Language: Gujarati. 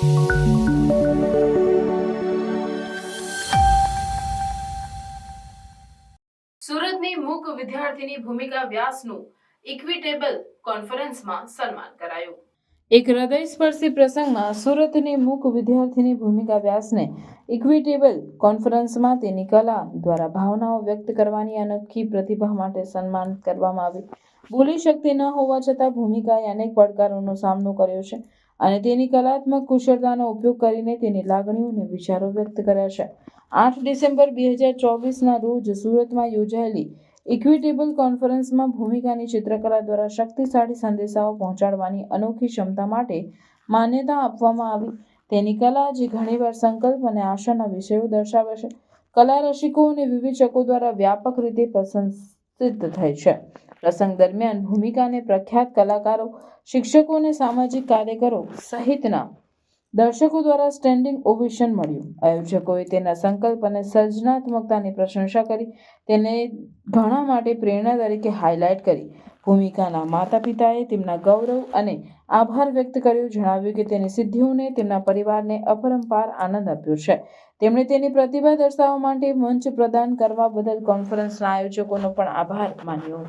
સુરતની મૂક વિદ્યાર્થીની ભૂમિકા વ્યાસનું ઇક્વિટેબલ કોન્ફરન્સમાં સન્માન કરાયું। એક હૃદયસ્પર્શી પ્રસંગમાં સુરતની મૂક વિદ્યાર્થીની ભૂમિકા વ્યાસને ઇક્વિટેબલ કોન્ફરન્સમાં તેની કલા દ્વારા ભાવનાઓ વ્યક્ત કરવાની અનોખી પ્રતિભા માટે સન્માનિત કરવામાં આવી। બોલી શકતી ન હોવા છતાં ભૂમિકાએ અનેક પડકારોનો સામનો કર્યો છે અને તેની કલાત્મક કુશળતાનો ઉપયોગ કરીને તેની લાગણીઓ અને વિચારો વ્યક્ત કર્યા છે। 8 ડિસેમ્બર 2024ના રોજ સુરતમાં યોજાયેલી ઇક્વિટેબલ કોન્ફરન્સમાં ભૂમિકાની ચિત્રકલા દ્વારા શક્તિશાળી સંદેશાઓ પહોંચાડવાની અનોખી ક્ષમતા માટે માન્યતા આપવામાં આવી। તેની કલા જે ઘણીવાર સંકલ્પ અને આશાના વિષયો દર્શાવે છે, કલા રસિકો અને વિવેચકો દ્વારા વ્યાપક રીતે પ્રશંસિત થઈ છે। પ્રસંગ દરમિયાન ભૂમિકાને પ્રખ્યાત કલાકારો, શિક્ષકો અને સામાજિક કાર્યકરો સહિતના દર્શકો દ્વારા સ્ટેન્ડિંગ ઓવેશન મળ્યું। આયોજકોએ તેના સંકલ્પ અને સર્જનાત્મકતાની પ્રશંસા કરી, તેને ઘણા માટે પ્રેરણા તરીકે હાઇલાઇટ કરી। ભૂમિકાના માતા-પિતાએ તેમના ગૌરવ અને આભાર વ્યક્ત કર્યો, જણાવ્યું કે તેની સિદ્ધિઓને તેમના પરિવારને અપરંપાર આનંદ આપ્યો છે। તેમણે તેની પ્રતિભા દર્શાવવા માટે મંચ પ્રદાન કરવા બદલ કોન્ફરન્સના આયોજકોનો પણ આભાર માન્યો।